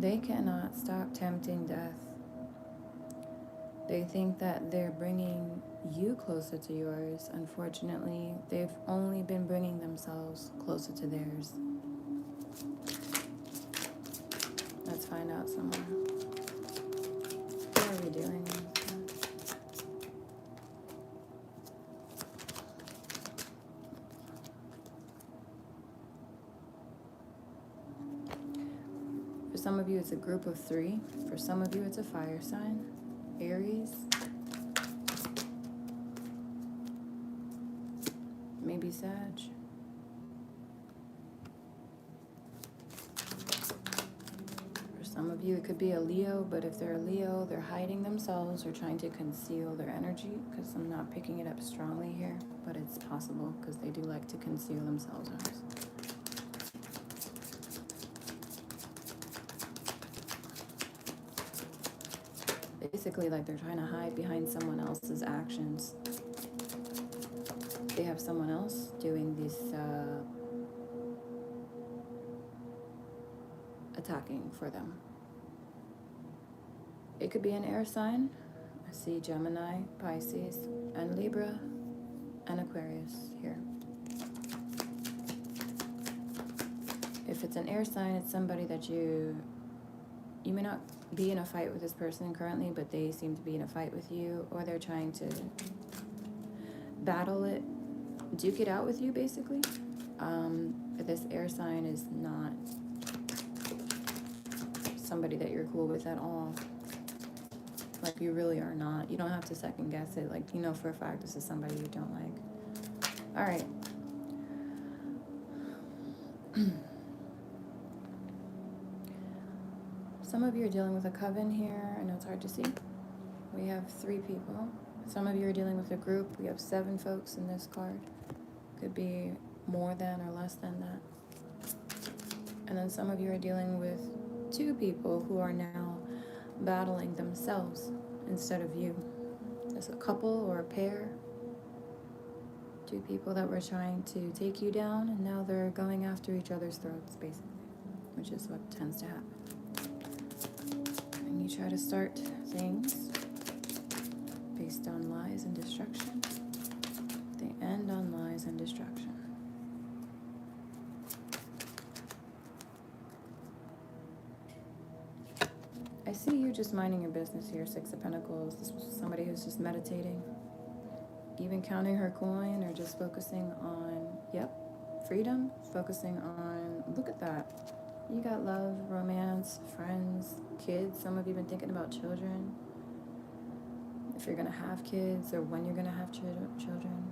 They cannot stop tempting death. They think that they're bringing you closer to yours. Unfortunately, they've only been bringing themselves closer to theirs. Let's find out some more. What are we doing? For some of you, it's a group of 3. For some of you, it's a fire sign. Aries. Maybe Sag. For some of you, it could be a Leo, but if they're a Leo, they're hiding themselves or trying to conceal their energy, because I'm not picking it up strongly here, but it's possible because they do like to conceal themselves. Basically, like they're trying to hide behind someone else's actions. They have someone else doing this attacking for them. It could be an air sign. I see Gemini, Pisces, and Libra, and Aquarius here. If it's an air sign, it's somebody that you may not be in a fight with this person currently, but they seem to be in a fight with you, or they're trying to battle it, duke it out with you, basically. This air sign is not somebody that you're cool with at all. Like, you really are not. You don't have to second guess it. Like, you know for a fact this is somebody you don't like. All right. Some of you are dealing with a coven here. I know it's hard to see. We have 3 people. Some of you are dealing with a group. We have 7 folks in this card. Could be more than or less than that. And then some of you are dealing with 2 people who are now battling themselves instead of you. There's a couple or a pair. 2 people that were trying to take you down, and now they're going after each other's throats, basically, which is what tends to happen. And you try to start things based on lies and destruction. They end on lies and destruction. I see you just minding your business here, 6 of Pentacles. This was somebody who's just meditating, even counting her coin, or just focusing on, freedom, focusing on, look at that. You got love, romance, friends, kids. Some of you have been thinking about children. If you're going to have kids, or when you're going to have children.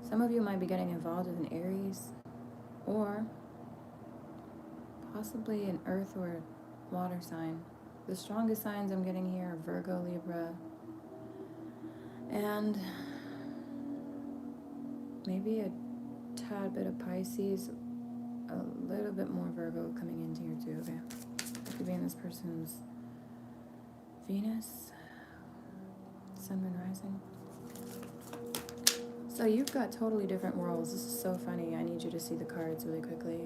Some of you might be getting involved with an Aries, or possibly an earth or water sign. The strongest signs I'm getting here are Virgo, Libra, and maybe a tad bit of Pisces, a little bit more Virgo coming into here too. Okay, it could be in this person's Venus, Sun, Moon, Rising. So you've got totally different worlds. This is so funny. I need you to see the cards really quickly.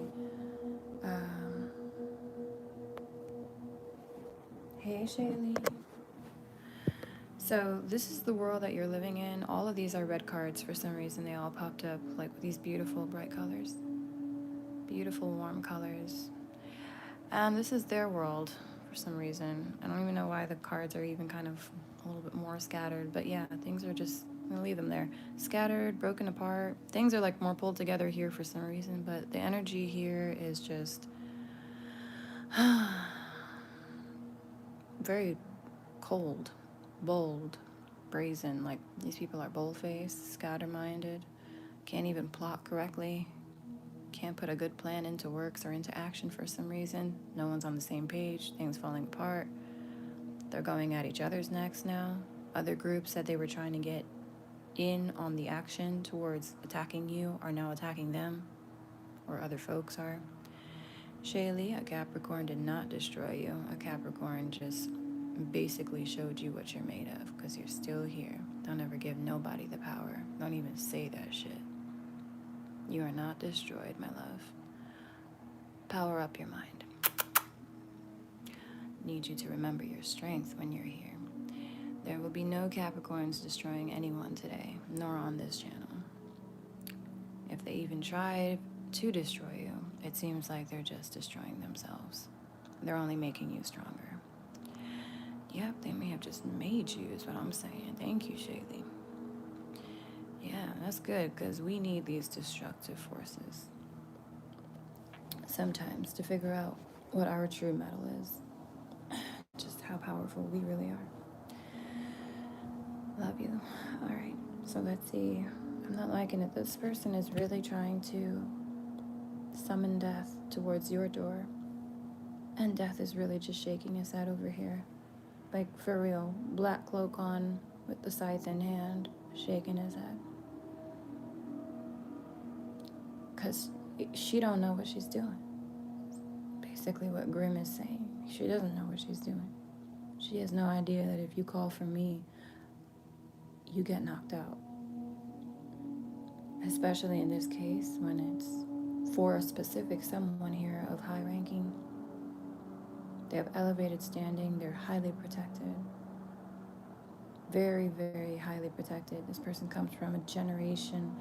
Hey, Shaylee. So this is the world that you're living in. All of these are red cards for some reason. They all popped up like with these beautiful bright colors. Beautiful warm colors. And this is their world for some reason. I don't even know why the cards are even kind of a little bit more scattered. But yeah, things are just, I'm going to leave them there. Scattered, broken apart. Things are like more pulled together here for some reason. But the energy here is just very cold, bold, brazen. Like, these people are bold-faced, scatter-minded, can't even plot correctly, can't put a good plan into works or into action for some reason. No one's on the same page, things falling apart. They're going at each other's necks now. Other groups that they were trying to get in on the action towards attacking you are now attacking them, or other folks are. Shaylee, a Capricorn did not destroy you. A Capricorn just basically showed you what you're made of, because you're still here. Don't ever give nobody the power. Don't even say that shit. You are not destroyed, my love. Power up your mind. need you to remember your strength when you're here. There will be no Capricorns destroying anyone today, nor on this channel. If they even tried to destroy you, it seems like they're just destroying themselves. They're only making you stronger. Yep, they may have just made you, is what I'm saying. Thank you, Shaylee. Yeah, that's good, because we need these destructive forces sometimes to figure out what our true metal is. Just how powerful we really are. Love you. All right, so let's see. I'm not liking it. This person is really trying to summon death towards your door. And death is really just shaking his head over here. Like, for real. Black cloak on with the scythe in hand, shaking his head. Because she don't know what she's doing. Basically what Grimm is saying. She doesn't know what she's doing. She has no idea that if you call for me, you get knocked out. Especially in this case, when it's for a specific someone here of high ranking. They have elevated standing. They're highly protected. Very, very highly protected. This person comes from a generation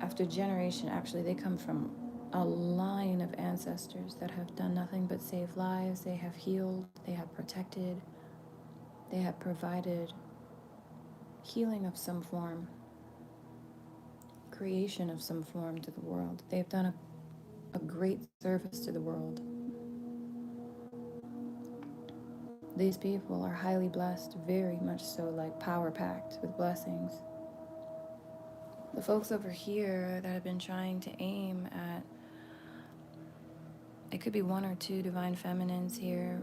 after generation. Actually, they come from a line of ancestors that have done nothing but save lives. They have healed. They have protected. They have provided healing of some form, creation of some form to the world. They've done a great service to the world. These people are highly blessed, very much so, like power-packed with blessings. The folks over here that have been trying to aim at, it could be one or two divine feminines here.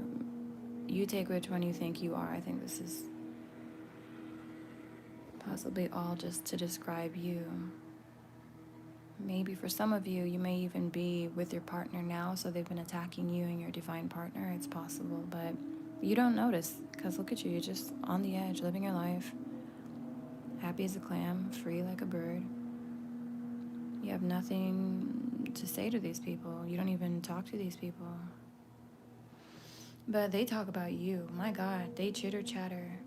You take which one you think you are. I think this is possibly all just to describe you. Maybe for some of you, you may even be with your partner now, so they've been attacking you and your divine partner. It's possible, but you don't notice, because look at you, you're just on the edge, living your life, happy as a clam, free like a bird. You have nothing to say to these people. You don't even talk to these people. But they talk about you. My God, they chitter chatter.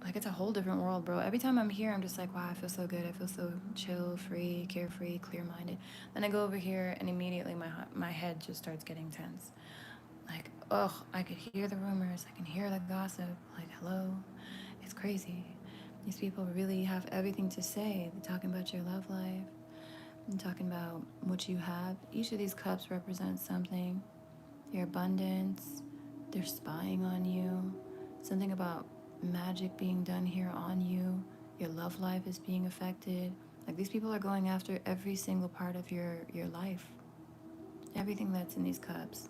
Like, it's a whole different world, bro. Every time I'm here, I'm just like, wow, I feel so good. I feel so chill, free, carefree, clear-minded. Then I go over here, and immediately my head just starts getting tense. Like, ugh, I could hear the rumors. I can hear the gossip. Like, hello? It's crazy. These people really have everything to say. They're talking about your love life. They're talking about what you have. Each of these cups represents something. Your abundance. They're spying on you. Something about magic being done here on you. Your love life is being affected. Like, these people are going after every single part of your life. Everything that's in these cups.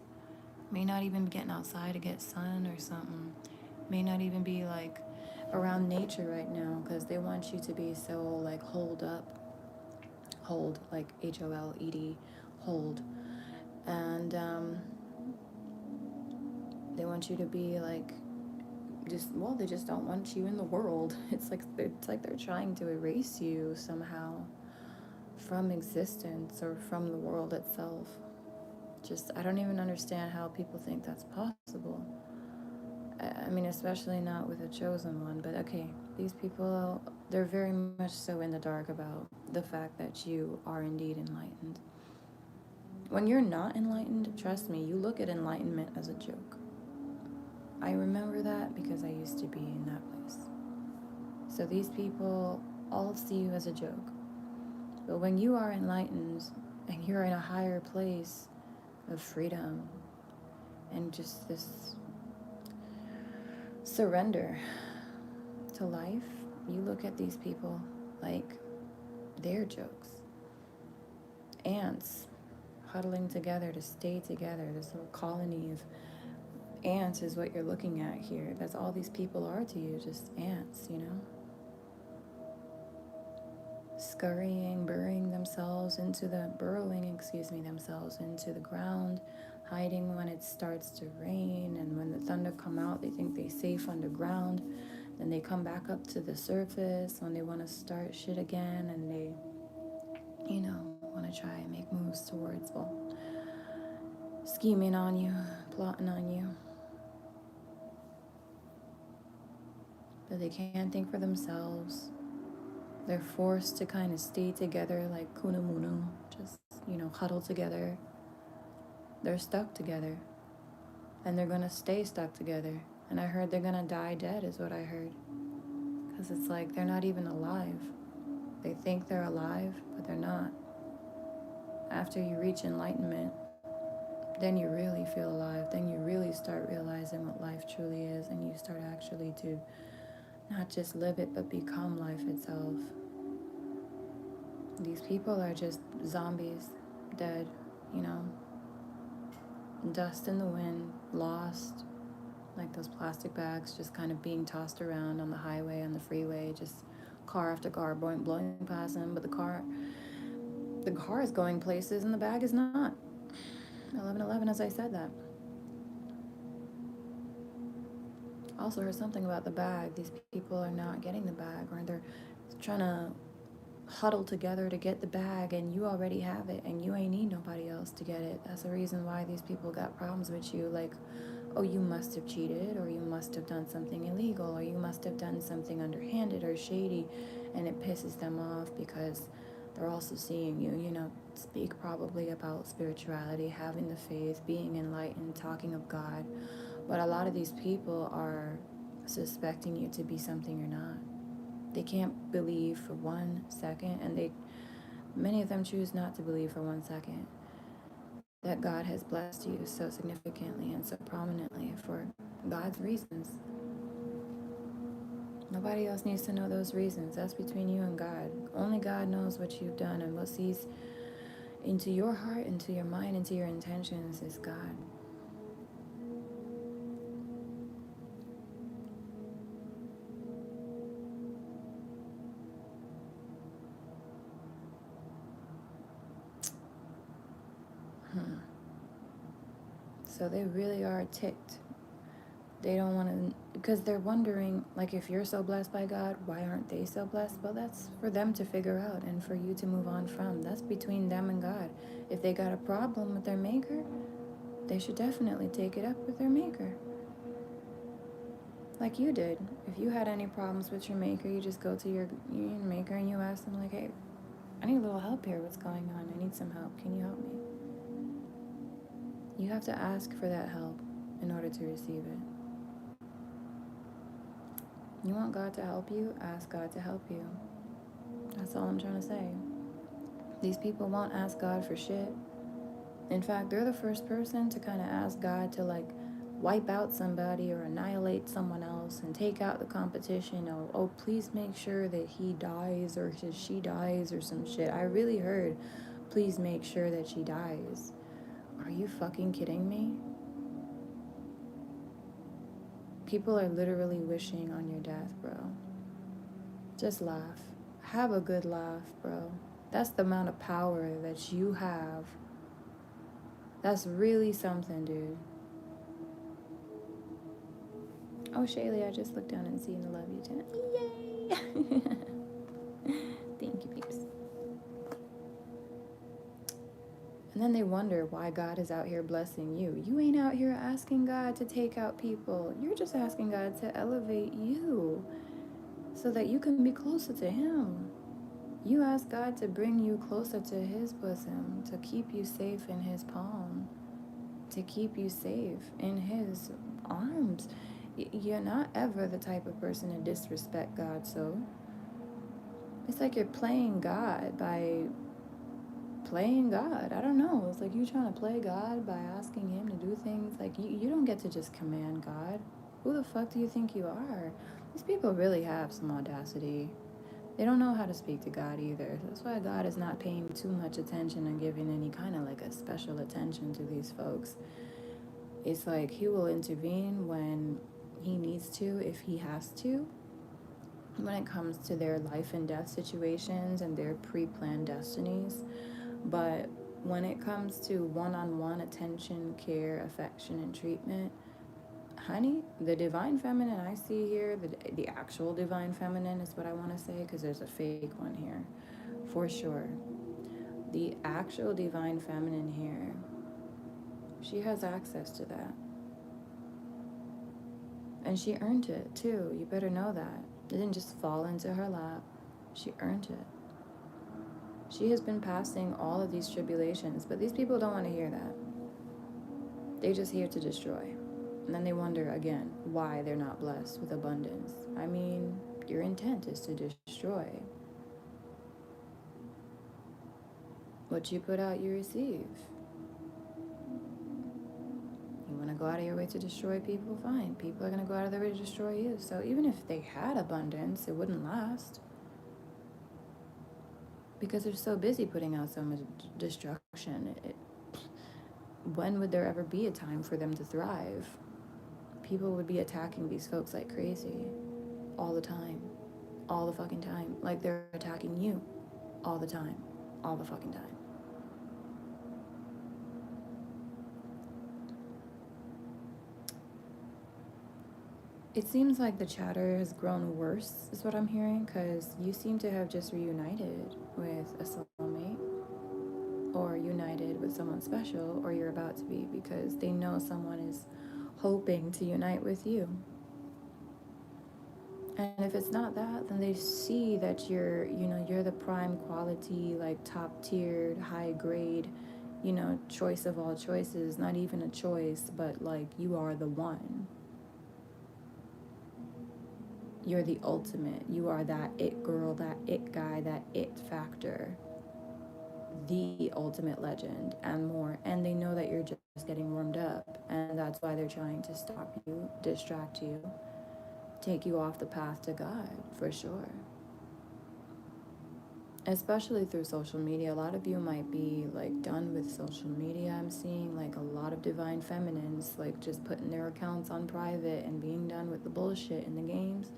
May not even be getting outside to get sun or something. May not even be like around nature right now, because they want you to be so like holed up. Hold, like HOLED, hold. And they want you to be like they just don't want you in the world. It's like they're trying to erase you somehow from existence or from the world itself. Just, I don't even understand how people think that's possible. I mean, especially not with a chosen one, but okay, these people, they're very much so in the dark about the fact that you are indeed enlightened. When you're not enlightened, trust me, you look at enlightenment as a joke. I remember that because I used to be in that place. So these people all see you as a joke. But when you are enlightened and you're in a higher place of freedom and just this surrender to life, you look at these people like they're jokes. Ants huddling together to stay together. This little colony of ants is what you're looking at here. That's all these people are to you, just ants, you know? Burrowing themselves into the ground, hiding when it starts to rain, and when the thunder come out, they think they're safe underground. Then they come back up to the surface when they want to start shit again, and they, want to try and make moves towards, scheming on you, plotting on you. that they can't think for themselves. They're forced to kind of stay together like kunamunu, just, huddle together. They're stuck together. And they're gonna stay stuck together. And I heard they're gonna die dead, is what I heard. Because it's like they're not even alive. They think they're alive, but they're not. After you reach enlightenment, then you really feel alive. Then you really start realizing what life truly is, and you start actually to not just live it, but become life itself. These people are just zombies, dead, you know, dust in the wind, lost, like those plastic bags just kind of being tossed around on the highway, on the freeway, just car after car blowing past them, but the car is going places and the bag is not. 11/11, as I said that. Also heard something about the bag. These people are not getting the bag, or they're trying to huddle together to get the bag, and you already have it, and you ain't need nobody else to get it. That's the reason why these people got problems with you, like, oh, you must have cheated, or you must have done something illegal, or you must have done something underhanded or shady, and it pisses them off because they're also seeing you, speak probably about spirituality, having the faith, being enlightened, talking of God. But a lot of these people are suspecting you to be something you're not. They can't believe for 1 second, and many of them choose not to believe for 1 second that God has blessed you so significantly and so prominently for God's reasons. Nobody else needs to know those reasons. That's between you and God. Only God knows what you've done, and what sees into your heart, into your mind, into your intentions is God. So they really are ticked. They don't want to, because they're wondering, like, if you're so blessed by God, why aren't they so blessed? Well, that's for them to figure out and for you to move on from. That's between them and God. If they got a problem with their maker, they should definitely take it up with their maker. Like you did. If you had any problems with your maker, you just go to your maker and you ask them, like, hey, I need a little help here. What's going on? I need some help. Can you help me? You have to ask for that help in order to receive it. You want God to help you? Ask God to help you. That's all I'm trying to say. These people won't ask God for shit. In fact, they're the first person to kind of ask God to, like, wipe out somebody or annihilate someone else and take out the competition. Oh, please make sure that he dies or she dies or some shit. I really heard, please make sure that she dies. Are you fucking kidding me? People are literally wishing on your death, bro. Just laugh. Have a good laugh, bro. That's the amount of power that you have. That's really something, dude. Oh, Shaylee, I just looked down and seen the love you too. Yay! Thank you, peeps. And then they wonder why God is out here blessing you. You ain't out here asking God to take out people. You're just asking God to elevate you so that you can be closer to Him. You ask God to bring you closer to His bosom, to keep you safe in His palm, to keep you safe in His arms. You're not ever the type of person to disrespect God, so it's like you're playing God by playing God. I don't know. It's like you trying to play God by asking Him to do things. Like, you don't get to just command God. Who the fuck do you think you are? These people really have some audacity. They don't know how to speak to God either. That's why God is not paying too much attention and giving any kind of like a special attention to these folks. It's like He will intervene when He needs to, if He has to, when it comes to their life and death situations and their pre-planned destinies. But when it comes to one-on-one attention, care, affection, and treatment, honey, the divine feminine I see here, the actual divine feminine is what I want to say, because there's a fake one here, for sure. The actual divine feminine here, she has access to that. And she earned it too. You better know that. It didn't just fall into her lap. She earned it. She has been passing all of these tribulations, but these people don't want to hear that. They're just here to destroy. And then they wonder again why they're not blessed with abundance. I mean, your intent is to destroy. What you put out, you receive. You want to go out of your way to destroy people? Fine. People are going to go out of their way to destroy you. So even if they had abundance, it wouldn't last. Because they're so busy putting out so much destruction. When would there ever be a time for them to thrive? People would be attacking these folks like crazy all the time. All the fucking time. Like they're attacking you all the time. All the fucking time. It seems like the chatter has grown worse, is what I'm hearing, because you seem to have just reunited with a soulmate, or united with someone special, or you're about to be, because they know someone is hoping to unite with you. And if it's not that, then they see that you're the prime quality, like top tiered, high grade, choice of all choices, not even a choice, but like you are the one. You're the ultimate. You are that it girl, that it guy, that it factor. The ultimate legend and more. And they know that you're just getting warmed up. And that's why they're trying to stop you, distract you, take you off the path to God, for sure. Especially through social media. A lot of you might be like done with social media. I'm seeing like a lot of divine feminines like just putting their accounts on private and being done with the bullshit in the games.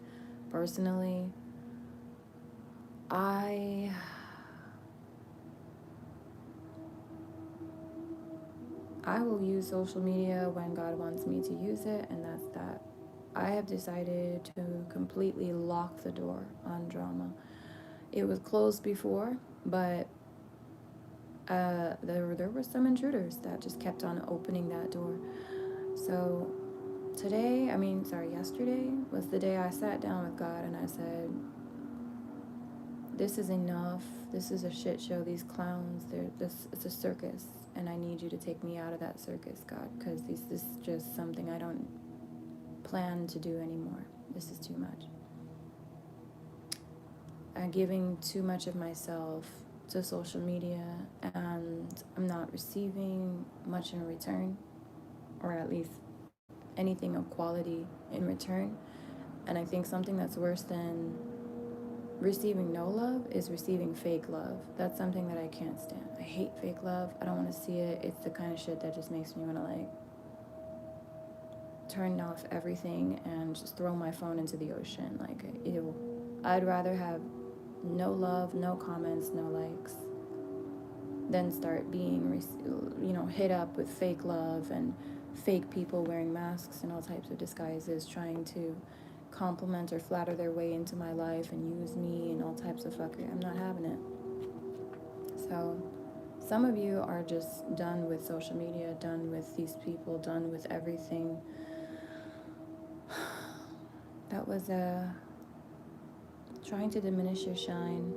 Personally, I will use social media when God wants me to use it, and that's that. I have decided to completely lock the door on drama. It was closed before, but there were some intruders that just kept on opening that door. So yesterday was the day I sat down with God and I said, this is enough. This is a shit show. These clowns, it's a circus, and I need you to take me out of that circus, God, because this is just something I don't plan to do anymore. This is too much. I'm giving too much of myself to social media, and I'm not receiving much in return, or at least anything of quality in return. And I think something that's worse than receiving no love is receiving fake love. That's something that I can't stand. I hate fake love. I don't want to see it. It's the kind of shit that just makes me want to like turn off everything and just throw my phone into the ocean. Like, ew. I'd rather have no love, no comments, no likes, than start being, hit up with fake love and fake people wearing masks and all types of disguises trying to compliment or flatter their way into my life and use me and all types of fuckery. I'm not having it. So some of you are just done with social media, done with these people, done with everything that was trying to diminish your shine.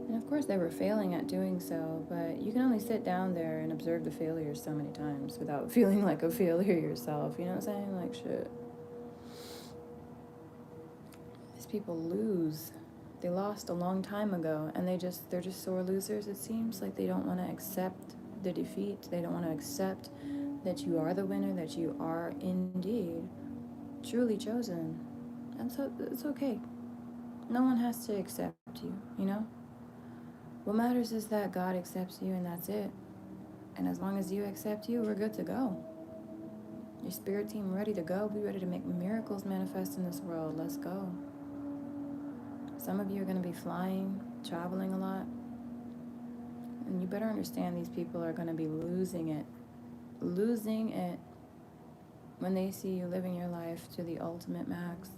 And of course they were failing at doing so, but you can only sit down there and observe the failures so many times without feeling like a failure yourself. You know what I'm saying? Like, shit. These people lose. They lost a long time ago, and they're just sore losers, it seems. Like they don't want to accept the defeat. They don't want to accept that you are the winner, that you are indeed truly chosen. And so it's okay. No one has to accept you, you know? What matters is that God accepts you, and that's it. And as long as you accept you, we're good to go. Your spirit team ready to go. Be ready to make miracles manifest in this world. Let's go. Some of you are going to be flying, traveling a lot. And you better understand these people are going to be losing it when they see you living your life to the ultimate max.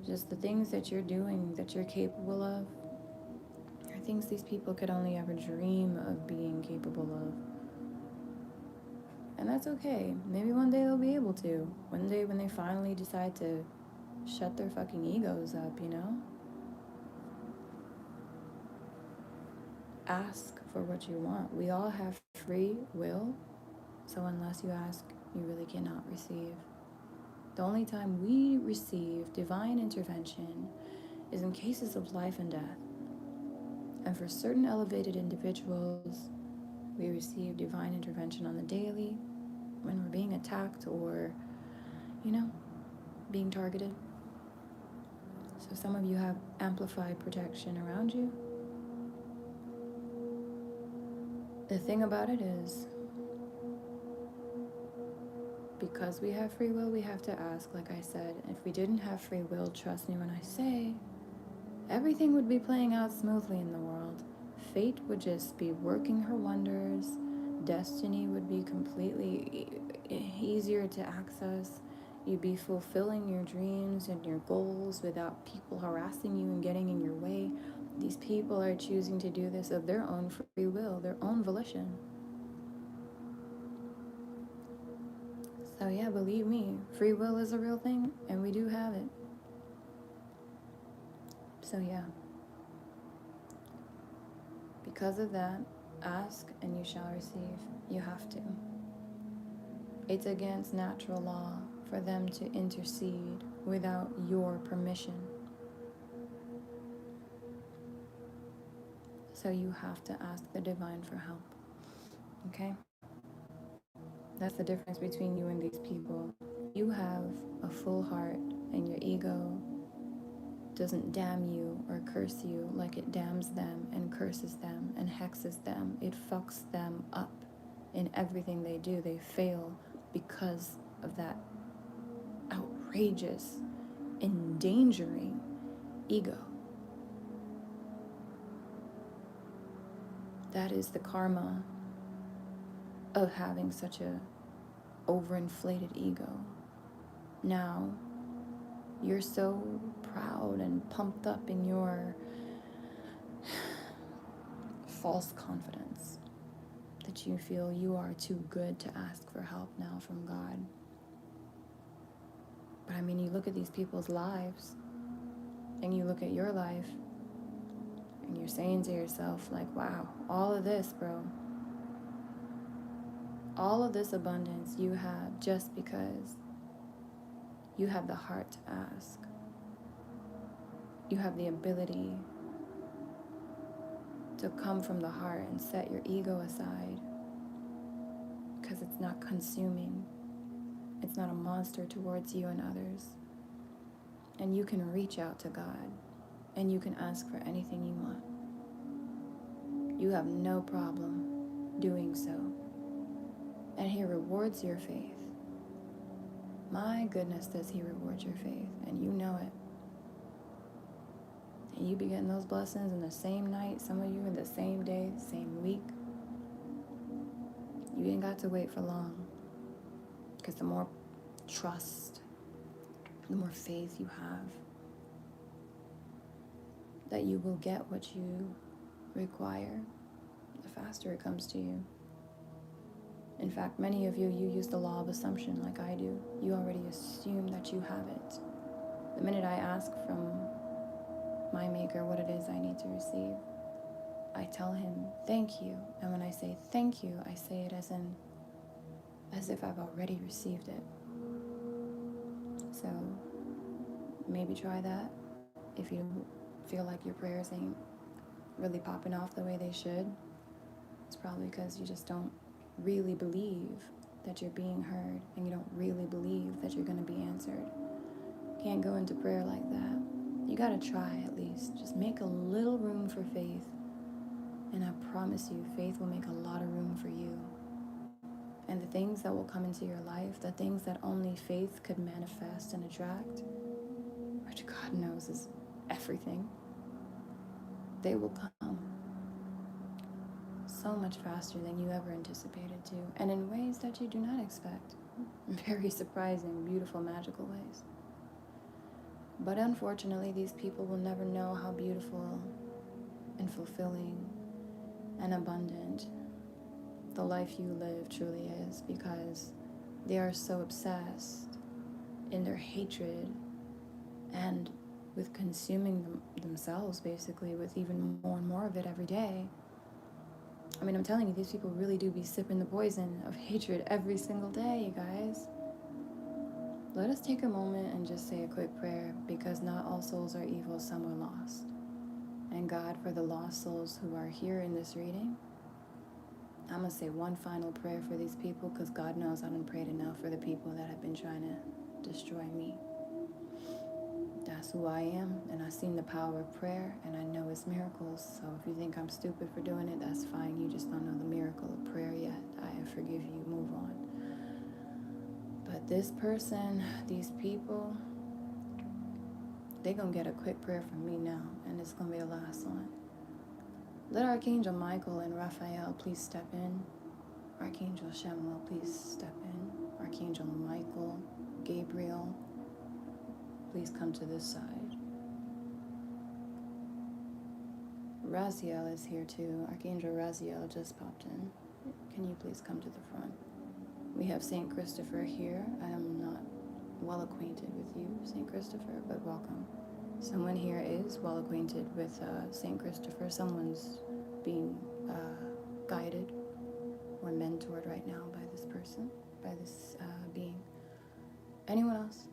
Just the things that you're doing, that you're capable of, are things these people could only ever dream of being capable of. And that's okay. Maybe one day they'll be able to. One day when they finally decide to shut their fucking egos up, you know? Ask for what you want. We all have free will, so unless you ask, you really cannot receive. The only time we receive divine intervention is in cases of life and death. And for certain elevated individuals, we receive divine intervention on the daily when we're being attacked or, you know, being targeted. So some of you have amplified protection around you. The thing about it is, because we have free will, we have to ask, like I said. If we didn't have free will, trust me when I say, everything would be playing out smoothly in the world. Fate would just be working her wonders. Destiny would be completely easier to access. You'd be fulfilling your dreams and your goals without people harassing you and getting in your way. These people are choosing to do this of their own free will, their own volition. So yeah, believe me, free will is a real thing, and we do have it. So yeah. Because of that, ask and you shall receive. You have to. It's against natural law for them to intercede without your permission. So you have to ask the divine for help. Okay? That's the difference between you and these people. You have a full heart and your ego doesn't damn you or curse you like it damns them and curses them and hexes them. It fucks them up in everything they do. They fail because of that outrageous, endangering ego. That is the karma of having such a overinflated ego. Now, you're so proud and pumped up in your false confidence that you feel you are too good to ask for help now from God. But I mean, you look at these people's lives and you look at your life and you're saying to yourself, like, wow, all of this, bro, all of this abundance you have just because you have the heart to ask. You have the ability to come from the heart and set your ego aside because it's not consuming. It's not a monster towards you and others. And you can reach out to God and you can ask for anything you want. You have no problem doing so. And He rewards your faith. My goodness, does He reward your faith, and you know it. And you be getting those blessings in the same night, some of you in the same day, same week. You ain't got to wait for long. Because the more trust, the more faith you have, that you will get what you require, the faster it comes to you. In fact, many of you use the law of assumption like I do. You already assume that you have it. The minute I ask from my Maker what it is I need to receive, I tell Him, thank you. And when I say thank you, I say it as if I've already received it. So maybe try that. If you feel like your prayers ain't really popping off the way they should, it's probably because you just don't really believe that you're being heard, and you don't really believe that you're going to be answered. You can't go into prayer like that. You got to try at least. Just make a little room for faith, and I promise you, faith will make a lot of room for you. And the things that will come into your life, the things that only faith could manifest and attract, which God knows is everything, they will come so much faster than you ever anticipated to, and in ways that you do not expect. Very surprising, beautiful, magical ways. But unfortunately, these people will never know how beautiful and fulfilling and abundant the life you live truly is, because they are so obsessed in their hatred and with consuming themselves, basically, with even more and more of it every day. I mean, I'm telling you, these people really do be sipping the poison of hatred every single day, you guys. Let us take a moment and just say a quick prayer, because not all souls are evil, some are lost. And God, for the lost souls who are here in this reading, I'm going to say one final prayer for these people, because God knows I haven't prayed enough for the people that have been trying to destroy me. That's who I am, and I've seen the power of prayer, and I know it's miracles. So if you think I'm stupid for doing it, that's fine. You just don't know the miracle of prayer yet. I forgive you. Move on. But this person, these people, they're going to get a quick prayer from me now, and it's going to be the last one. Let Archangel Michael and Raphael please step in. Archangel Chamuel, please step in. Archangel Michael, Gabriel, please come to this side. Raziel is here too. Archangel Raziel just popped in. Can you please come to the front? We have Saint Christopher here. I am not well acquainted with you, Saint Christopher, but welcome. Someone here is well acquainted with Saint Christopher. Someone's being guided or mentored right now by this person, by this being. Anyone else?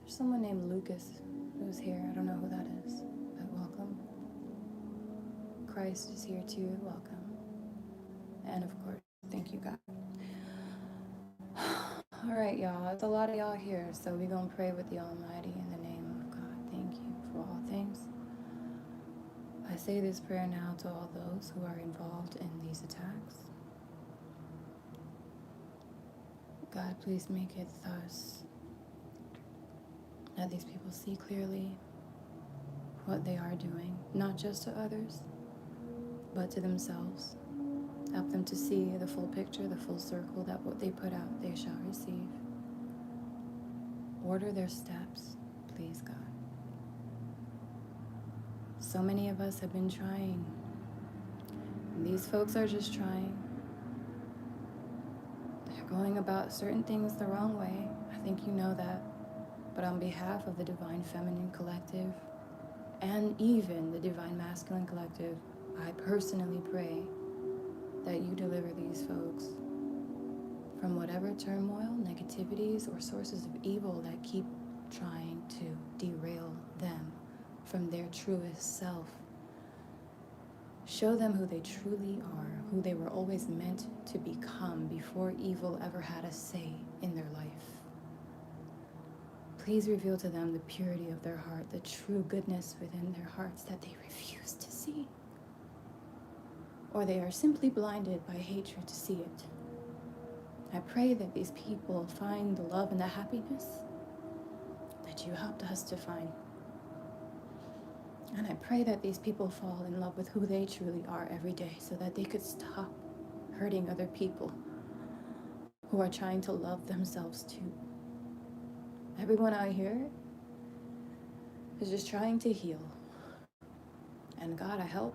There's someone named Lucas who's here. I don't know who that is, but welcome. Christ is here too. Welcome. And of course, thank you, God. All right, y'all. It's a lot of y'all here, so we're going to pray with the Almighty in the name of God. Thank you for all things. I say this prayer now to all those who are involved in these attacks. God, please make it thus that these people see clearly what they are doing, not just to others, but to themselves. Help them to see the full picture, the full circle, that what they put out, they shall receive. Order their steps, please, God. So many of us have been trying. And these folks are just trying. They're going about certain things the wrong way. I think you know that. But on behalf of the Divine Feminine Collective, and even the Divine Masculine Collective, I personally pray that you deliver these folks from whatever turmoil, negativities, or sources of evil that keep trying to derail them from their truest self. Show them who they truly are, who they were always meant to become before evil ever had a say in their life. Please reveal to them the purity of their heart, the true goodness within their hearts that they refuse to see. Or they are simply blinded by hatred to see it. I pray that these people find the love and the happiness that you helped us to find. And I pray that these people fall in love with who they truly are every day, so that they could stop hurting other people who are trying to love themselves too. Everyone out here is just trying to heal. And God, I help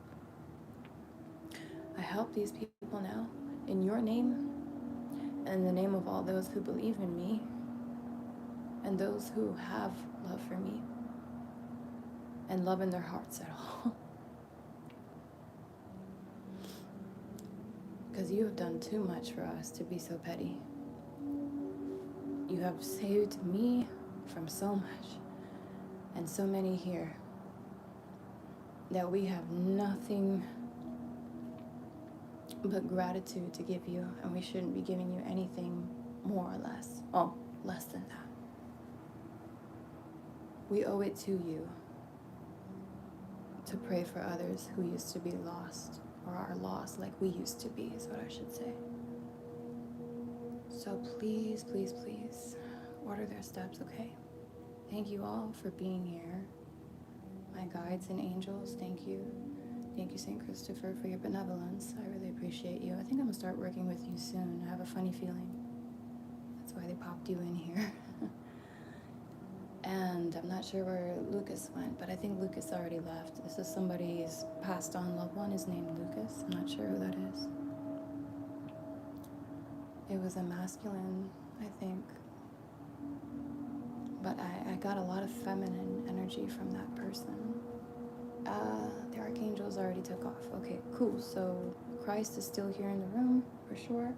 these people now in your name, and in the name of all those who believe in me and those who have love for me and love in their hearts at all. Because you have done too much for us to be so petty. You have saved me from so much, and so many here, that we have nothing but gratitude to give you, and we shouldn't be giving you anything more or less. Oh, less than that. We owe it to you to pray for others who used to be lost, or are lost like we used to be, is what I should say. So please, please, please, order their steps, okay? Thank you all for being here. My guides and angels, thank you. Thank you, St. Christopher, for your benevolence. I really appreciate you. I think I'm gonna start working with you soon. I have a funny feeling. That's why they popped you in here. And I'm not sure where Lucas went, but I think Lucas already left. This is somebody's passed on loved one. His name Lucas. I'm not sure who that is. It was a masculine, I think. But I got a lot of feminine energy from that person. The archangels already took off. Okay, cool. So Christ is still here in the room, for sure.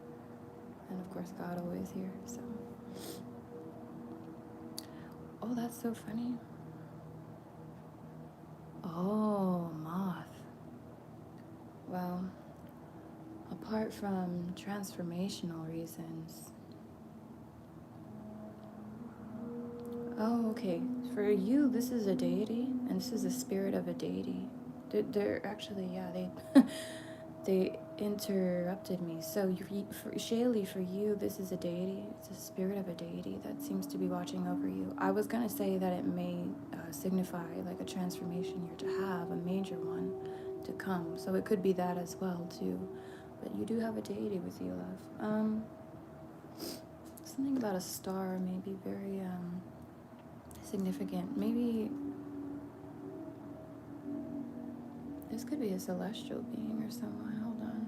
And of course, God always here, so. Oh, that's so funny. Oh, moth. Well, apart from transformational reasons. Oh, okay. For you, this is a deity, and this is a spirit of a deity. They're actually, yeah, they interrupted me. So, Shaylee, for you, this is a deity. It's a spirit of a deity that seems to be watching over you. I was gonna say that it may signify like a transformation you're to have, a major one to come. So it could be that as well too. But you do have a deity with you, love. Something about a star may be very significant. Maybe this could be a celestial being or someone. Hold on.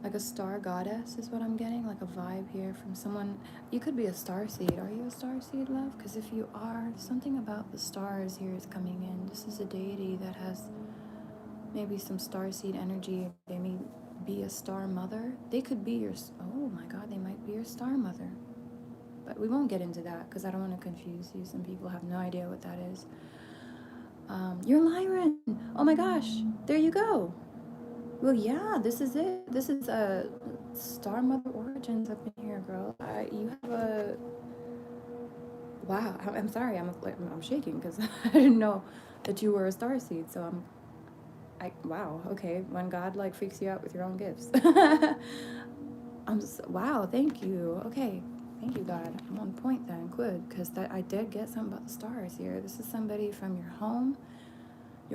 Like a star goddess is what I'm getting. Like a vibe here from someone. You could be a star seed. Are you a star seed, love? Because if you are, something about the stars here is coming in. This is a deity that has maybe some star seed energy. They may be a star mother. They could be your. Oh my God, they might be your star mother. But we won't get into that because I don't want to confuse you. Some people have no idea what that is. You're Lyran. Oh my gosh, there you go. Well, yeah, this is it. This is a Star Mother Origins up in here, girl. You have a. Wow, I'm sorry. I'm shaking because I didn't know that you were a star seed. So wow. Okay, when God like freaks you out with your own gifts. Wow. Thank you. Okay. Thank you, God. I'm on point then. Good, because I did get something about the stars here. This is somebody from your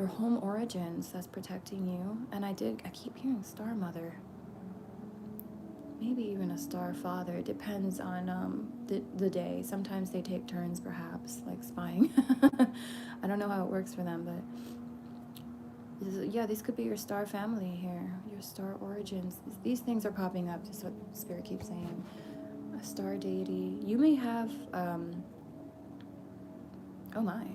home origins that's protecting you. And I keep hearing star mother. Maybe even a star father. It depends on the day. Sometimes they take turns, perhaps, like spying. I don't know how it works for them, but yeah, these could be your star family here, your star origins. These things are popping up, just what Spirit keeps saying. A star deity. You may have, oh my.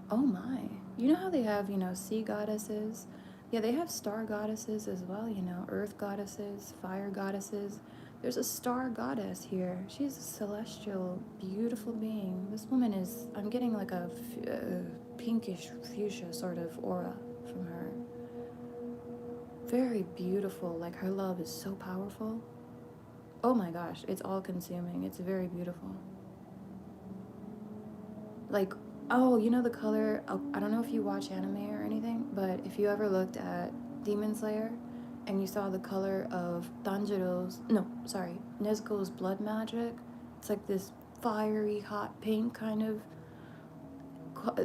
Oh my. You know how they have, sea goddesses? Yeah, they have star goddesses as well, earth goddesses, fire goddesses. There's a star goddess here. She's a celestial, beautiful being. This woman is, I'm getting like a pinkish fuchsia sort of aura from her. Very beautiful. Like her love is so powerful. Oh my gosh, it's all consuming. It's very beautiful. Like, oh, you know the color, I don't know if you watch anime or anything, but if you ever looked at Demon Slayer and you saw the color of Nezuko's blood magic, it's like this fiery hot pink kind of,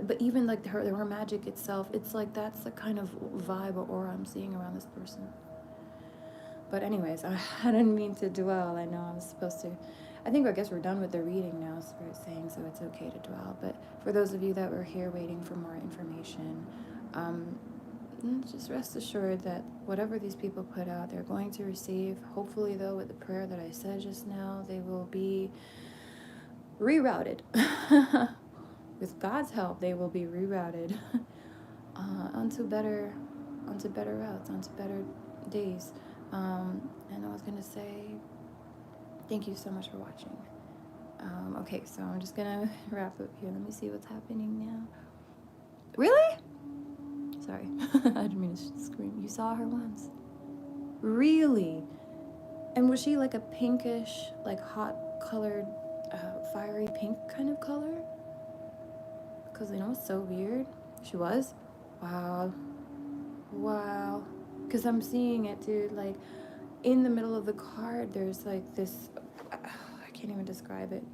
but even like her magic itself, it's like that's the kind of vibe or aura I'm seeing around this person. But anyways, I didn't mean to dwell. I know I was supposed to. I guess we're done with the reading now, Spirit's saying, so it's okay to dwell. But for those of you that were here waiting for more information, just rest assured that whatever these people put out, they're going to receive. Hopefully, though, with the prayer that I said just now, they will be rerouted. With God's help, they will be rerouted onto better routes, onto better days. And I was gonna say, thank you so much for watching. Okay, so I'm just gonna wrap up here. Let me see what's happening now. Really? Sorry, I didn't mean to scream. You saw her once? Really? And was she like a pinkish, like hot colored, fiery pink kind of color? Because it's so weird. She was? Wow. Wow. Because I'm seeing it, dude, like, in the middle of the card, there's like this, I can't even describe it,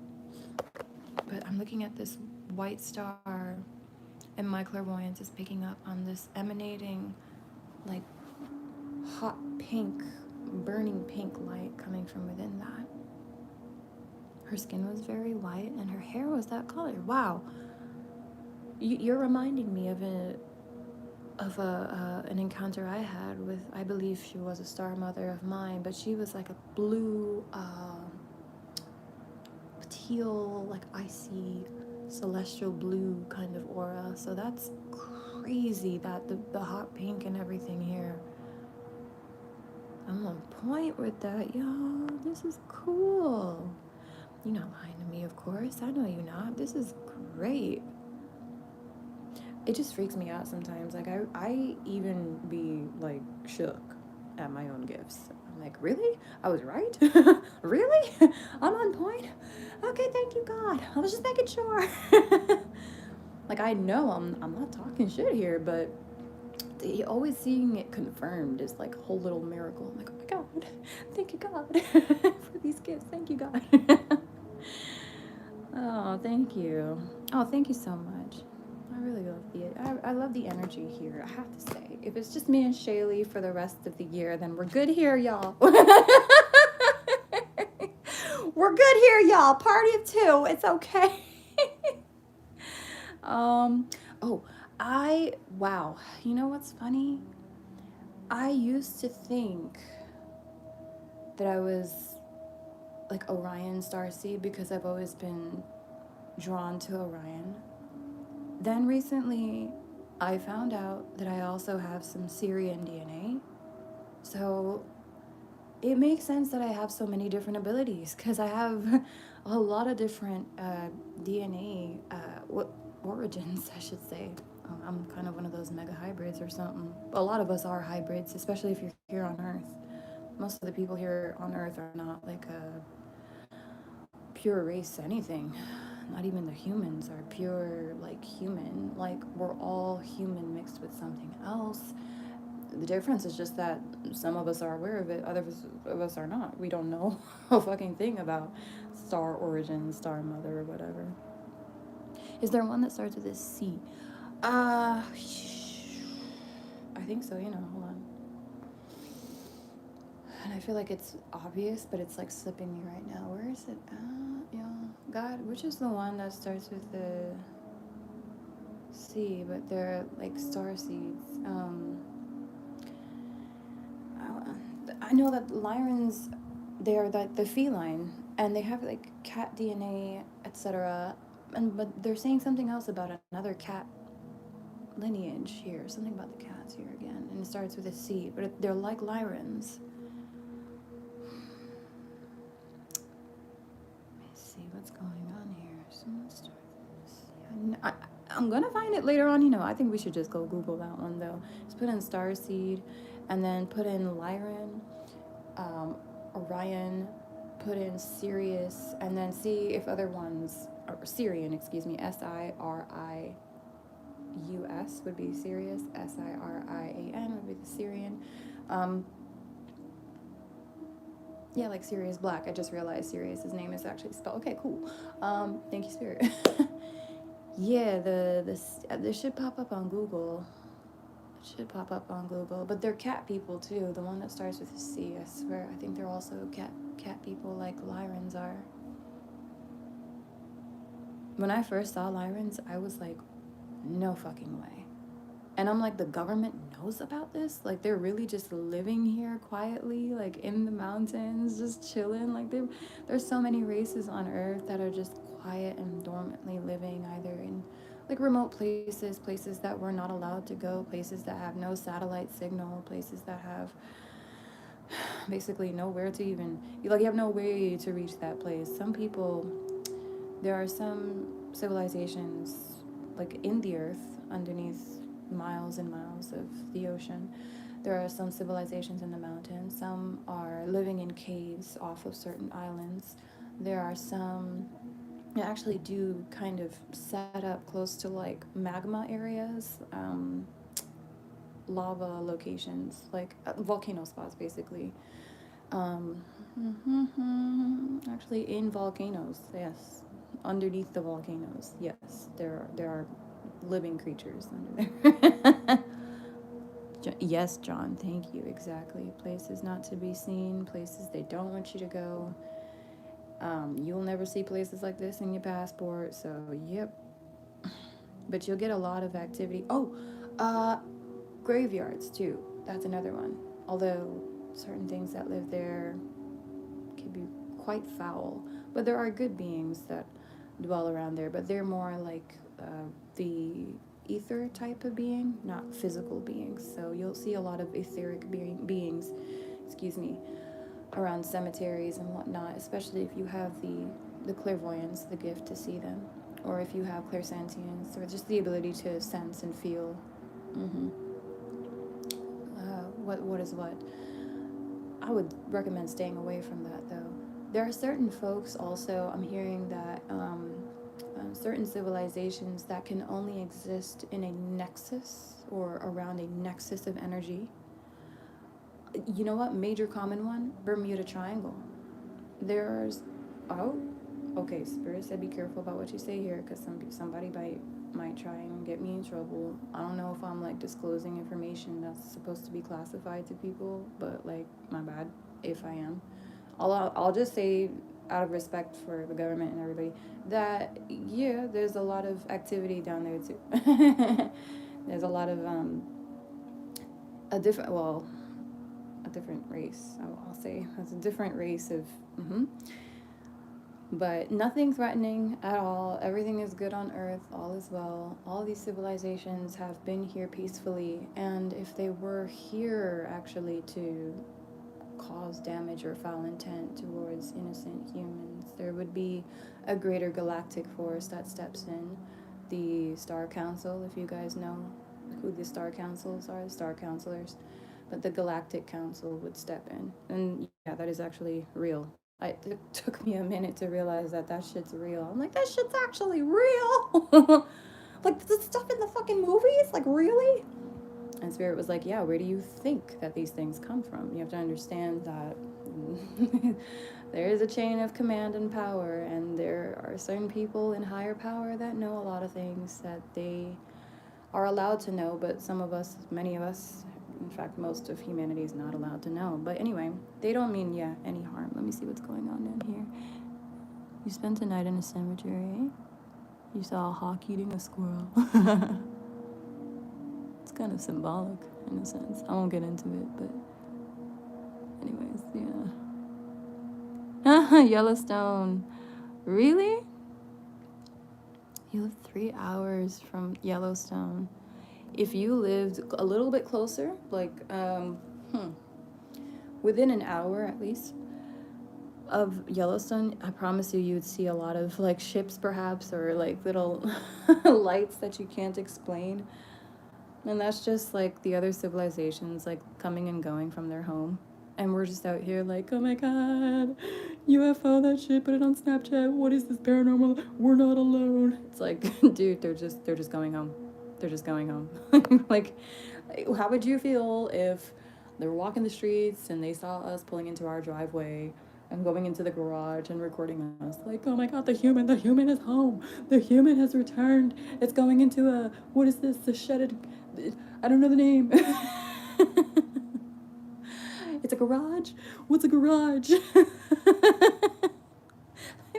but I'm looking at this white star, and my clairvoyance is picking up on this emanating, like, hot pink, burning pink light coming from within that. Her skin was very white, and her hair was that color. Wow. You're reminding me of an encounter I had with, I believe she was a star mother of mine, but she was like a blue, teal, like icy, celestial blue kind of aura. So that's crazy that the hot pink and everything here. I'm on point with that, y'all. This is cool. You're not lying to me, of course. I know you're not. This is great. It just freaks me out sometimes. Like, I even be, like, shook at my own gifts. I'm like, really? I was right? Really? I'm on point? Okay, thank you, God. I was just making sure. Like, I know I'm not talking shit here, but always seeing it confirmed is like a whole little miracle. I'm like, oh my God, thank you, God, for these gifts. Thank you, God. Oh, thank you. Oh, thank you so much. I really love I love the energy here. I have to say, if it's just me and Shaylee for the rest of the year, then we're good here, y'all. We're good here, y'all. Party of two. It's okay. Oh, wow. You know what's funny? I used to think that I was like Orion starseed because I've always been drawn to Orion. Then recently, I found out that I also have some Sirian DNA. So it makes sense that I have so many different abilities because I have a lot of different DNA origins, I should say. I'm kind of one of those mega hybrids or something. A lot of us are hybrids, especially if you're here on Earth. Most of the people here on Earth are not like a pure race anything. Not even the humans are pure like human. Like we're all human mixed with something else. The difference is just that some of us are aware of it, others of us are not. We don't know a fucking thing about star origin, star mother, or whatever. Is there one that starts with a C? I think so, hold on. And I feel like it's obvious, but it's like slipping me right now. Where is it? God, which is the one that starts with the C, but they're like star seeds? I know that Lyrans, they are like the feline, and they have like cat DNA, etc. But they're saying something else about another cat lineage here. Something about the cats here again, and it starts with a C. But they're like Lyrans. Let me see what's going on here. I'm gonna find it later on. I think we should just go Google that one though. Just put in Starseed, and then put in Lyran. Orion, put in Sirius, and then see if other ones, or Sirian, excuse me, Sirius would be Sirius, Sirian would be the Sirian. Yeah, like Sirius Black. I just realized Sirius's name is actually spelled. Okay, cool. Thank you, Spirit. Yeah, this should pop up on Google. But they're cat people too. The one that starts with a C, I swear. I think they're also cat people like Lyrans are. When I first saw Lyrans, I was like, no fucking way. And I'm like, the government knows about this? Like, they're really just living here quietly, like in the mountains, just chilling. Like, there's so many races on Earth that are just quiet and dormantly living either in like remote places that we're not allowed to go, places that have no satellite signal, places that have basically nowhere to even, you have no way to reach that place. Some people, there are some civilizations like in the earth underneath miles and miles of the ocean. There are some civilizations in the mountains. Some are living in caves off of certain islands. There are some that actually do kind of set up close to like magma areas, lava locations, like volcano spots basically. Actually in volcanoes, yes. Underneath the volcanoes, yes. There are living creatures under there. Yes, John, thank you. Exactly. Places not to be seen, places they don't want you to go. You'll never see places like this in your passport, so yep. But you'll get a lot of activity. Oh, Graveyards too, that's another one. Although certain things that live there can be quite foul, but there are good beings that dwell around there, but they're more like the ether type of being, not physical beings. So you'll see a lot of etheric beings, excuse me, around cemeteries and whatnot, especially if you have the clairvoyance, the gift to see them, or if you have clairsentience, or just the ability to sense and feel. Mm-hmm. What is what? I would recommend staying away from that, though. There are certain folks also, I'm hearing that certain civilizations that can only exist in a nexus or around a nexus of energy. You know what? Major common one, Bermuda Triangle. There's, oh, okay, Spirit said be careful about what you say here, because somebody might try and get me in trouble. I don't know if I'm like disclosing information that's supposed to be classified to people, but like, my bad if I am. I'll just say, out of respect for the government and everybody, that yeah, there's a lot of activity down there too. There's a lot of a different race. I'll say it's a different race of. But nothing threatening at all. Everything is good on Earth. All is well. All these civilizations have been here peacefully, and if they were here actually to cause damage or foul intent towards innocent humans, there would be a greater galactic force that steps in. The Star Council, if you guys know who the Star Councils are, the Star Counselors, but the Galactic Council would step in. And yeah, that is actually real. It took me a minute to realize that shit's real. I'm like, that shit's actually real. Like, the stuff in the fucking movies? Like, really? And Spirit was like, yeah, where do you think that these things come from? You have to understand that there is a chain of command and power, and there are certain people in higher power that know a lot of things that they are allowed to know, but some of us, many of us, in fact, most of humanity is not allowed to know. But anyway, they don't mean, any harm. Let me see what's going on down here. You spent a night in a cemetery. You saw a hawk eating a squirrel. It's kind of symbolic in a sense. I won't get into it, but anyways, yeah. Yellowstone. Really? You live 3 hours from Yellowstone. If you lived a little bit closer, like within an hour at least of Yellowstone, I promise you would see a lot of like ships perhaps, or like little lights that you can't explain. And that's just like the other civilizations like coming and going from their home. And we're just out here like, oh my god, UFO, that shit, put it on Snapchat. What is this paranormal? We're not alone. It's like, dude, they're just going home. They're just going home. Like, how would you feel if they were walking the streets and they saw us pulling into our driveway and going into the garage and recording us? Like, oh my god, the human is home. The human has returned. It's going into a, what is this? The shedded, I don't know the name. It's a garage? What's a garage? It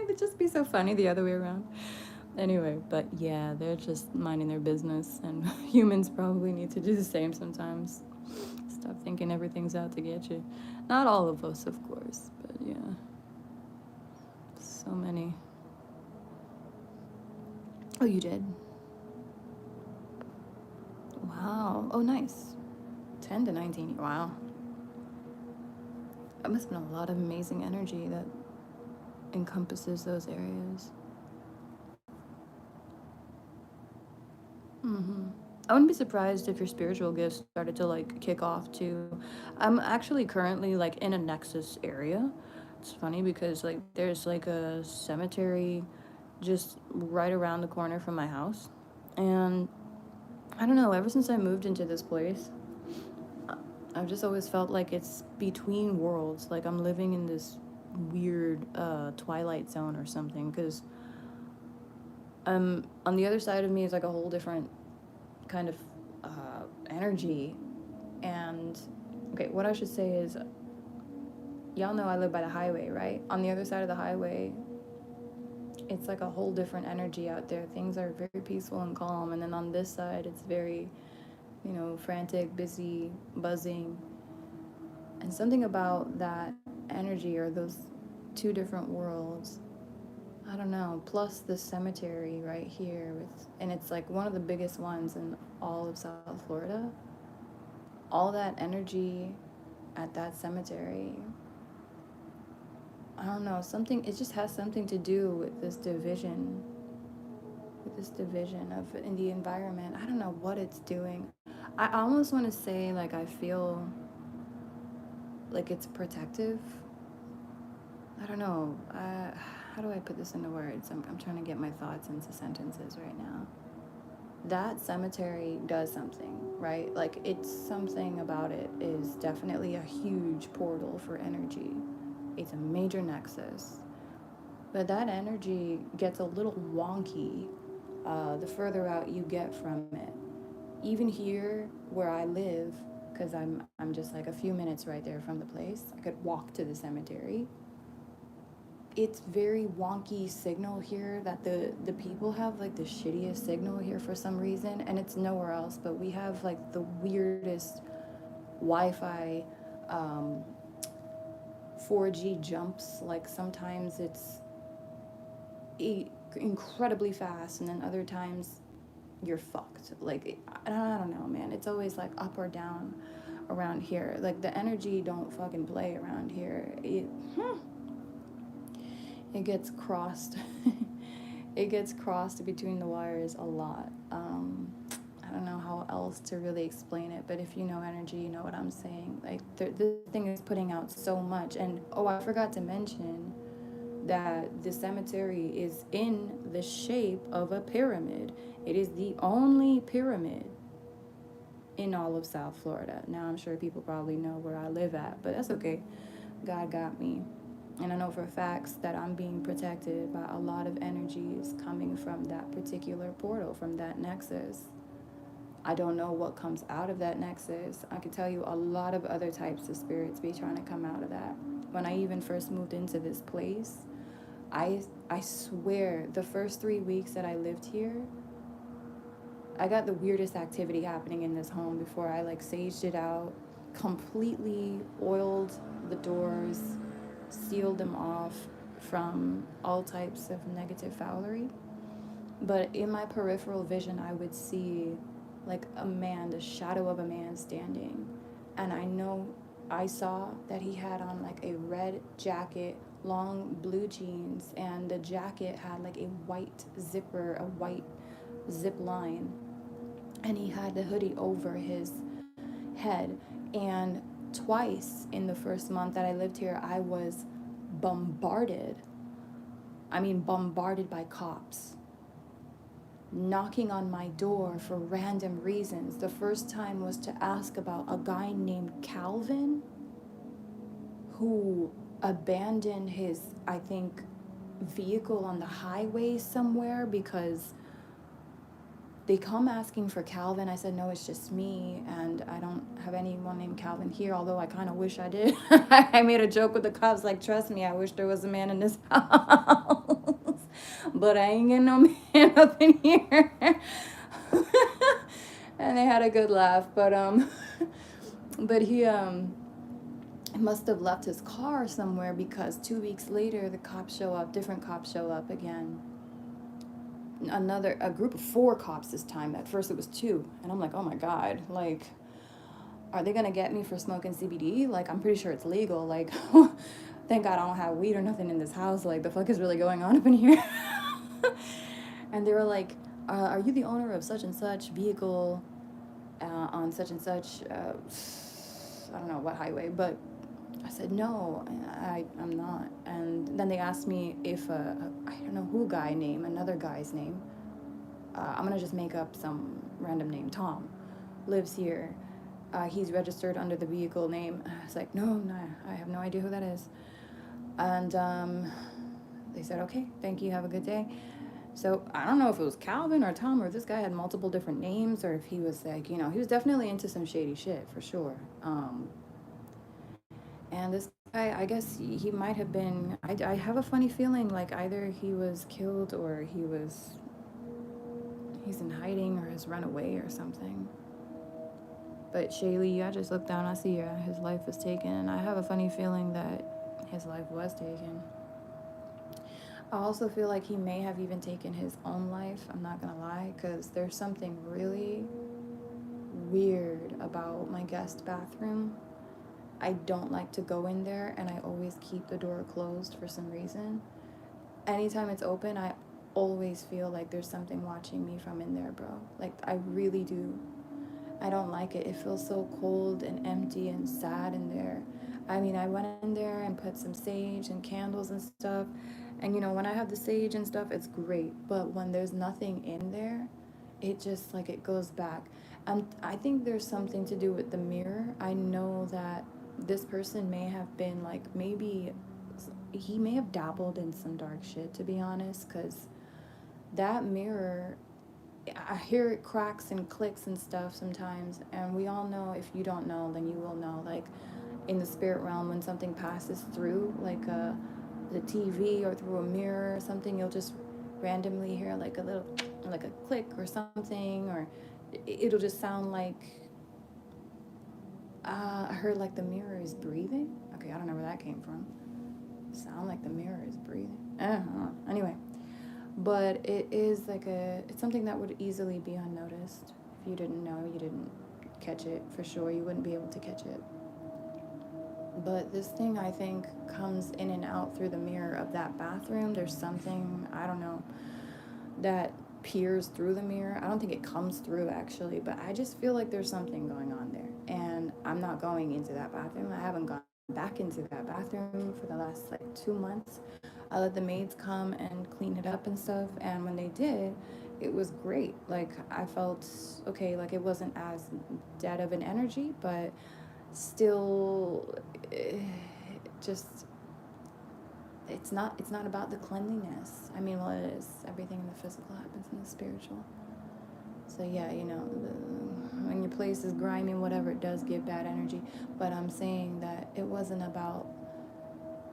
would just be so funny the other way around. Anyway, but yeah, they're just minding their business, and humans probably need to do the same sometimes. Stop thinking everything's out to get you. Not all of us, of course, but yeah. So many. Oh, you did? Wow. Oh, nice. 10 to 19. Wow. That must have been a lot of amazing energy that encompasses those areas. I wouldn't be surprised if your spiritual gifts started to like kick off too. I'm actually currently like in a Nexus area. It's funny because like there's like a cemetery just right around the corner from my house. And I don't know, ever since I moved into this place, I've just always felt like it's between worlds. Like I'm living in this weird twilight zone or something, because on the other side of me is like a whole different kind of energy. And okay, what I should say is, y'all know I live by the highway, right? On the other side of the highway, it's like a whole different energy out there. Things are very peaceful and calm, and then on this side it's very you know, frantic, busy, buzzing. And something about that energy or those two different worlds, I don't know, plus the cemetery right here with, and it's like one of the biggest ones in all of South Florida. All that energy at that cemetery, I don't know, something, it just has something to do with this division of in the environment. I don't know what it's doing. I almost want to say like I feel like it's protective. I don't know. How do I put this into words? I'm trying to get my thoughts into sentences right now. That cemetery does something, right? Like, it's something about it is definitely a huge portal for energy. It's a major nexus. But that energy gets a little wonky the further out you get from it. Even here where I live, because I'm just like a few minutes right there from the place, I could walk to the cemetery. It's very wonky signal here that the people have like the shittiest signal here for some reason, and it's nowhere else, but we have like the weirdest Wi-Fi 4G jumps. Like sometimes it's incredibly fast, and then other times you're fucked. Like I don't know, man. It's always like up or down around here. Like the energy don't fucking play around here. It gets crossed. It gets crossed between the wires a lot. I don't know how else to really explain it, but if you know energy, you know what I'm saying. Like this thing is putting out so much, and oh, I forgot to mention that the cemetery is in the shape of a pyramid. It is the only pyramid in all of South Florida. Now I'm sure people probably know where I live at, but that's okay. God got me. And I know for facts that I'm being protected by a lot of energies coming from that particular portal, from that nexus. I don't know what comes out of that nexus. I can tell you a lot of other types of spirits be trying to come out of that. When I even first moved into this place, I swear the first 3 weeks that I lived here, I got the weirdest activity happening in this home before I like saged it out, completely oiled the doors, sealed them off from all types of negative foulery. But in my peripheral vision, I would see like a man, the shadow of a man standing. And I saw that he had on like a red jacket, long blue jeans, and the jacket had like a white zipper, a white zip line. And he had the hoodie over his head. And twice in the first month that I lived here, I was bombarded. Bombarded by cops knocking on my door for random reasons. The first time was to ask about a guy named Calvin who abandoned his, I think, vehicle on the highway somewhere because they come asking for Calvin. I said, no, it's just me, and I don't have anyone named Calvin here, although I kind of wish I did. I made a joke with the cops, like, trust me, I wish there was a man in this house. But I ain't getting no man up in here. And they had a good laugh, but he must have left his car somewhere because 2 weeks later different cops show up again. A group of 4 cops this time. At first it was 2, and I'm like, oh my god, like, are they gonna get me for smoking CBD? Like, I'm pretty sure it's legal. Like, thank God I don't have weed or nothing in this house. Like, the fuck is really going on up in here? And they were like, are you the owner of such and such vehicle on such and such, I don't know what highway, but I said, no, I'm not. And then they asked me if, I don't know who guy name, another guy's name, I'm going to just make up some random name, Tom, lives here. He's registered under the vehicle name. I was like, no, I have no idea who that is. And they said, okay, thank you, have a good day. So I don't know if it was Calvin or Tom or if this guy had multiple different names or if he was like, he was definitely into some shady shit for sure. And this guy, I guess he might have been, I have a funny feeling like either he was killed or he's in hiding or has run away or something. But Shaylee, I just looked down, I see his life was taken, and I have a funny feeling that his life was taken. I also feel like he may have even taken his own life, I'm not gonna lie, because there's something really weird about my guest bathroom. I don't like to go in there, and I always keep the door closed for some reason. Anytime it's open, I always feel like there's something watching me from in there, bro. Like, I really do. I don't like it. It feels so cold and empty and sad in there. I mean, I went in there and put some sage and candles and stuff. And when I have the sage and stuff, it's great. But when there's nothing in there, it just like it goes back. And I think there's something to do with the mirror. I know that this person may have been like, maybe he may have dabbled in some dark shit, to be honest, because that mirror, I hear it cracks and clicks and stuff sometimes, and we all know, if you don't know, then you will know, like, in the spirit realm, when something passes through, like the TV or through a mirror or something, you'll just randomly hear like a little, like a click or something, or it'll just sound like, I heard like the mirror is breathing. Okay, I don't know where that came from. Sound like the mirror is breathing. I don't know. Anyway, but it is like it's something that would easily be unnoticed. If you didn't know, you didn't catch it for sure. You wouldn't be able to catch it. But this thing, I think, comes in and out through the mirror of that bathroom. There's something, I don't know, that peers through the mirror. I don't think it comes through actually, but I just feel like there's something going on there. And I'm not going into that bathroom. I haven't gone back into that bathroom for the last like 2 months. I let the maids come and clean it up and stuff, and when they did, it was great. Like, I felt okay, like it wasn't as dead of an energy, but still, just, it's not about the cleanliness. I mean, well, it is. Everything in the physical happens in the spiritual. So yeah, when your place is grimy, whatever, it does give bad energy. But I'm saying that it wasn't about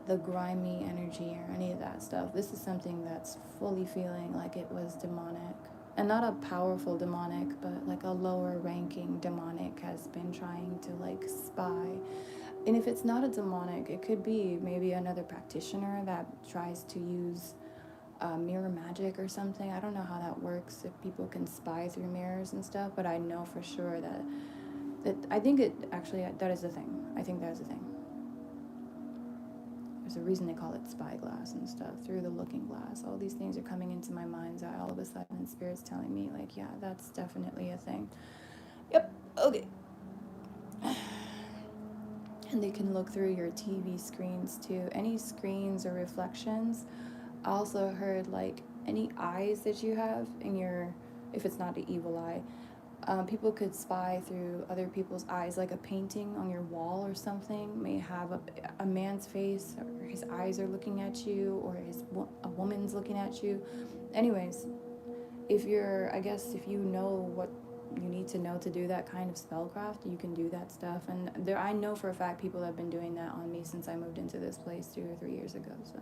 the grimy energy or any of that stuff. This is something that's fully feeling like it was demonic. And not a powerful demonic, but like a lower ranking demonic has been trying to like spy. And if it's not a demonic, it could be maybe another practitioner that tries to use mirror magic or something. I don't know how that works, if people can spy through mirrors and stuff, but I know for sure that I think it actually, that is a thing. I think that is a thing. There's a reason they call it spyglass and stuff, through the looking glass. All these things are coming into my mind that all of a sudden Spirit's telling me, like, yeah, that's definitely a thing. Yep, okay. And they can look through your TV screens too. Any screens or reflections. I also heard like any eyes that you have in your, if it's not an evil eye, people could spy through other people's eyes, like a painting on your wall or something may have a man's face, or his eyes are looking at you, or a woman's looking at you. Anyways, if you know what you need to know to do that kind of spellcraft, you can do that stuff. And I know for a fact people have been doing that on me since I moved into this place 2 or 3 years ago. So,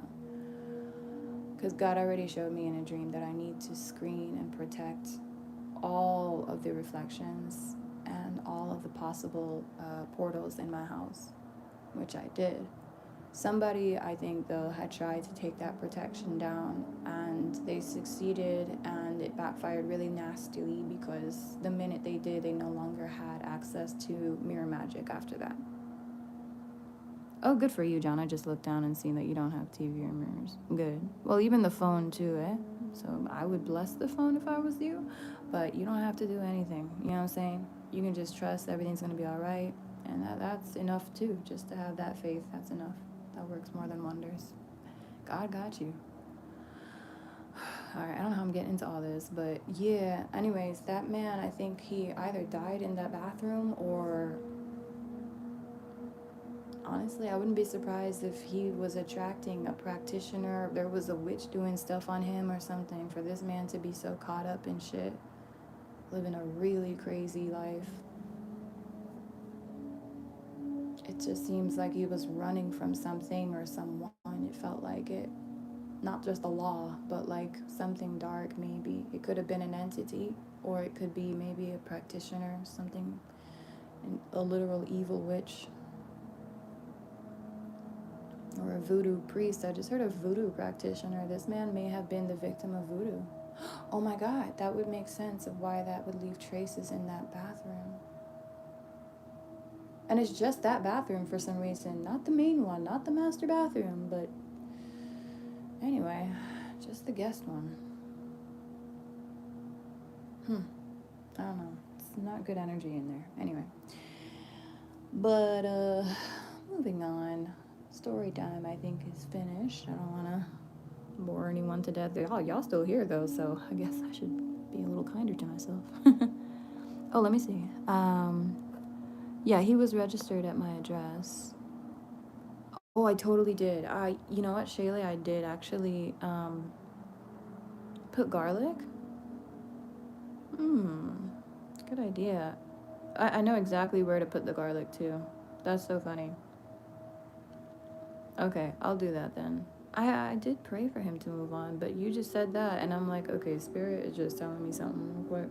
because God already showed me in a dream that I need to screen and protect all of the reflections and all of the possible portals in my house, which I did. Somebody, I think, though, had tried to take that protection down, and they succeeded, and it backfired really nastily, because the minute they did, they no longer had access to mirror magic after that. Oh, good for you, John. I just looked down and seen that you don't have TV or mirrors. Good. Well, even the phone, too, eh? So I would bless the phone if I was you, but you don't have to do anything. You know what I'm saying? You can just trust everything's going to be all right, and that's enough, too. Just to have that faith, that's enough. That works more than wonders. God got you. Alright, I don't know how I'm getting into all this, but yeah. Anyways, that man, I think he either died in that bathroom, or honestly, I wouldn't be surprised if he was attracting a practitioner. There was a witch doing stuff on him or something, for this man to be so caught up in shit, living a really crazy life. It just seems like he was running from something or someone. It felt like it. Not just the law, but like something dark, maybe. It could have been an entity, or it could be maybe a practitioner, something. a literal evil witch or a voodoo priest. I just heard a voodoo practitioner. This man may have been the victim of voodoo. Oh my God, that would make sense of why that would leave traces in that bathroom. And it's just that bathroom for some reason, not the main one, not the master bathroom, but anyway, just the guest one. I don't know. It's not good energy in there. Anyway. But moving on. Story time I think is finished. I don't wanna bore anyone to death. Oh, y'all still here though, so I guess I should be a little kinder to myself. Oh, let me see. Yeah, he was registered at my address. Oh, I totally did. You know what, Shaylee, I did actually put garlic. Good idea. I know exactly where to put the garlic too. That's so funny. Okay, I'll do that then. I did pray for him to move on, but you just said that, and I'm like, okay, Spirit is just telling me something real quick.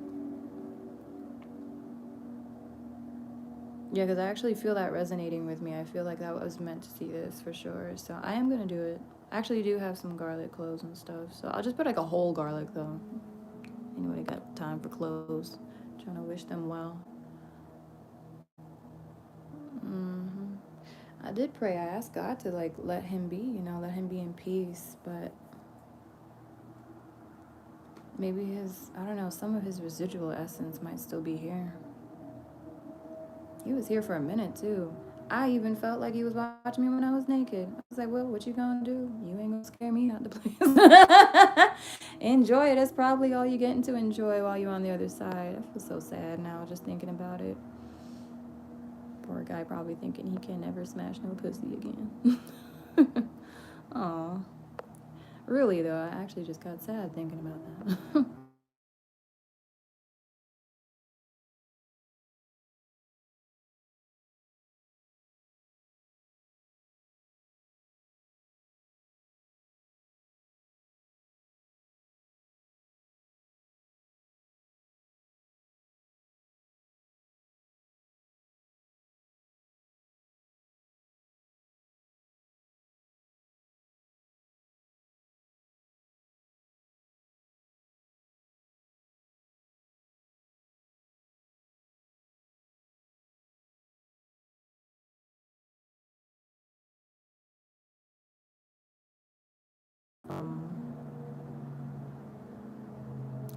Yeah, because I actually feel that resonating with me. I feel like that was meant to see this for sure. So I am going to do it. I actually do have some garlic cloves and stuff. So I'll just put like a whole garlic though. Anybody got time for cloves? Trying to wish them well. I did pray. I asked God to like let him be, let him be in peace. But maybe I don't know, some of his residual essence might still be here. He was here for a minute too. I even felt like he was watching me when I was naked. I was like, well, what you gonna do? You ain't gonna scare me out the place. Enjoy it. That's probably all you're getting to enjoy while you're on the other side. I feel so sad now just thinking about it. Poor guy probably thinking he can never smash no pussy again. Aw. Really though, I actually just got sad thinking about that.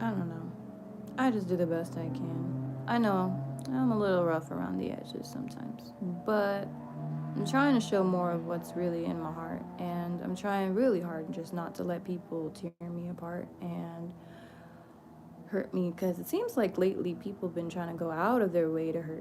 I don't know. I just do the best I can. I know I'm a little rough around the edges sometimes, but I'm trying to show more of what's really in my heart, and I'm trying really hard just not to let people tear me apart and hurt me, because it seems like lately people have been trying to go out of their way to hurt